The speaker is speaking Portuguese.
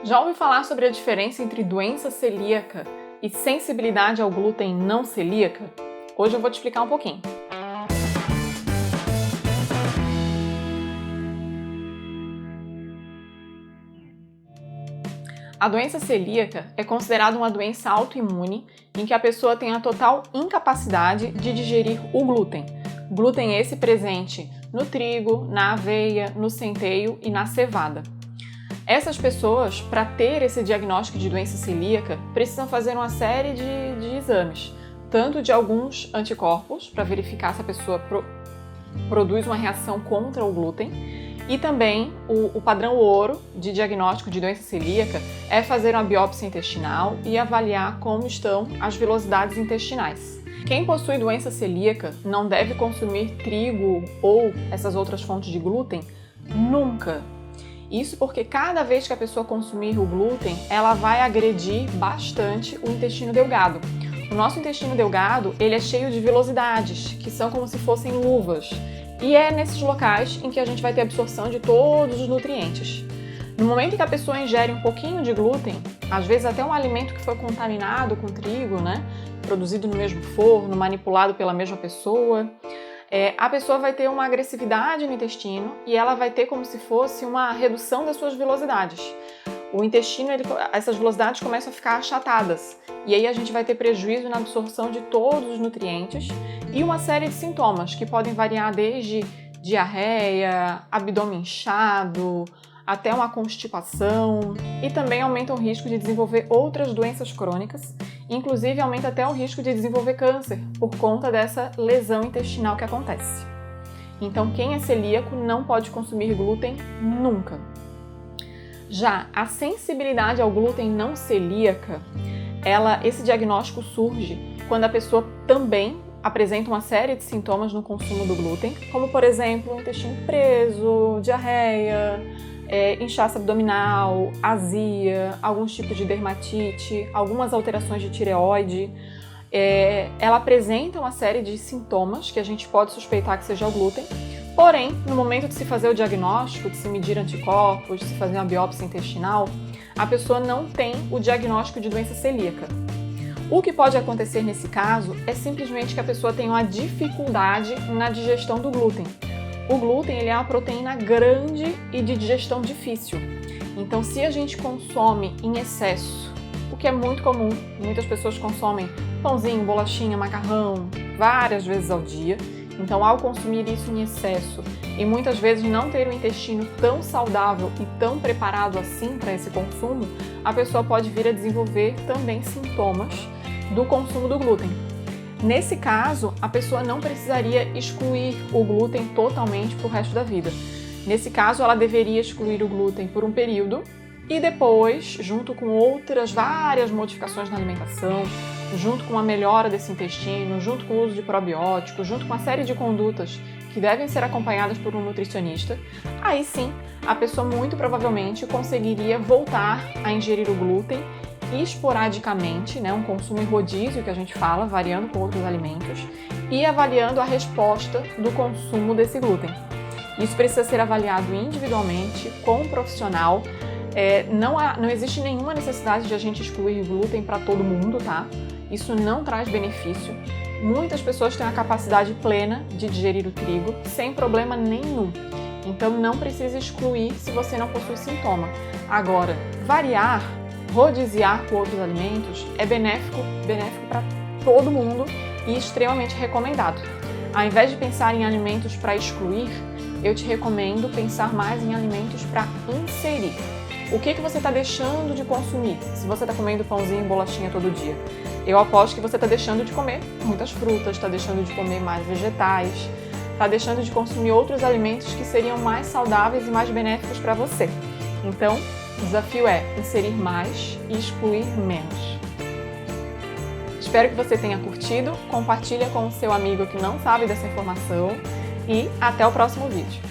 Já ouviu falar sobre a diferença entre doença celíaca e sensibilidade ao glúten não celíaca? Hoje eu vou te explicar um pouquinho. A doença celíaca é considerada uma doença autoimune em que a pessoa tem a total incapacidade de digerir o glúten. Glúten esse presente no trigo, na aveia, no centeio e na cevada. Essas pessoas, para ter esse diagnóstico de doença celíaca, precisam fazer uma série de exames, tanto de alguns anticorpos, para verificar se a pessoa produz uma reação contra o glúten, e também o padrão ouro de diagnóstico de doença celíaca é fazer uma biópsia intestinal e avaliar como estão as vilosidades intestinais. Quem possui doença celíaca não deve consumir trigo ou essas outras fontes de glúten nunca. Isso porque cada vez que a pessoa consumir o glúten, ela vai agredir bastante o intestino delgado. O nosso intestino delgado, ele é cheio de vilosidades, que são como se fossem luvas. E é nesses locais em que a gente vai ter absorção de todos os nutrientes. No momento em que a pessoa ingere um pouquinho de glúten, às vezes até um alimento que foi contaminado com trigo, produzido no mesmo forno, manipulado pela mesma pessoa, a pessoa vai ter uma agressividade no intestino e ela vai ter como se fosse uma redução das suas vilosidades. O intestino, essas vilosidades começam a ficar achatadas e aí a gente vai ter prejuízo na absorção de todos os nutrientes e uma série de sintomas que podem variar desde diarreia, abdômen inchado, até uma constipação, e também aumenta o risco de desenvolver outras doenças crônicas, inclusive aumenta até o risco de desenvolver câncer por conta dessa lesão intestinal que acontece. Então, quem é celíaco não pode consumir glúten nunca. Já a sensibilidade ao glúten não celíaca, esse diagnóstico surge quando a pessoa também apresenta uma série de sintomas no consumo do glúten, como por exemplo, intestino preso, diarreia, inchaço abdominal, azia, alguns tipos de dermatite, algumas alterações de tireoide. Ela apresenta uma série de sintomas que a gente pode suspeitar que seja o glúten, porém, no momento de se fazer o diagnóstico, de se medir anticorpos, de se fazer uma biópsia intestinal, a pessoa não tem o diagnóstico de doença celíaca. O que pode acontecer nesse caso é simplesmente que a pessoa tenha uma dificuldade na digestão do glúten. O glúten ele é uma proteína grande e de digestão difícil. Então, se a gente consome em excesso, o que é muito comum, muitas pessoas consomem pãozinho, bolachinha, macarrão várias vezes ao dia. Então, ao consumir isso em excesso e muitas vezes não ter o intestino tão saudável e tão preparado assim para esse consumo, a pessoa pode vir a desenvolver também sintomas do consumo do glúten. Nesse caso, a pessoa não precisaria excluir o glúten totalmente para o resto da vida. Nesse caso, ela deveria excluir o glúten por um período e depois, junto com outras várias modificações na alimentação, junto com a melhora desse intestino, junto com o uso de probióticos, junto com uma série de condutas que devem ser acompanhadas por um nutricionista, aí sim, a pessoa muito provavelmente conseguiria voltar a ingerir o glúten esporadicamente, um consumo em rodízio que a gente fala, variando com outros alimentos, e avaliando a resposta do consumo desse glúten. Isso precisa ser avaliado individualmente, com um profissional. Não existe nenhuma necessidade de a gente excluir glúten para todo mundo, tá? Isso não traz benefício. Muitas pessoas têm a capacidade plena de digerir o trigo sem problema nenhum. Então não precisa excluir se você não possui sintoma. Agora, variar, rodiziar com outros alimentos é benéfico para todo mundo e extremamente recomendado. Ao invés de pensar em alimentos para excluir, eu te recomendo pensar mais em alimentos para inserir. O que você está deixando de consumir se você está comendo pãozinho e bolachinha todo dia? Eu aposto que você está deixando de comer muitas frutas, está deixando de comer mais vegetais, está deixando de consumir outros alimentos que seriam mais saudáveis e mais benéficos para você. Então, o desafio é inserir mais e excluir menos. Espero que você tenha curtido, compartilha com o seu amigo que não sabe dessa informação e até o próximo vídeo.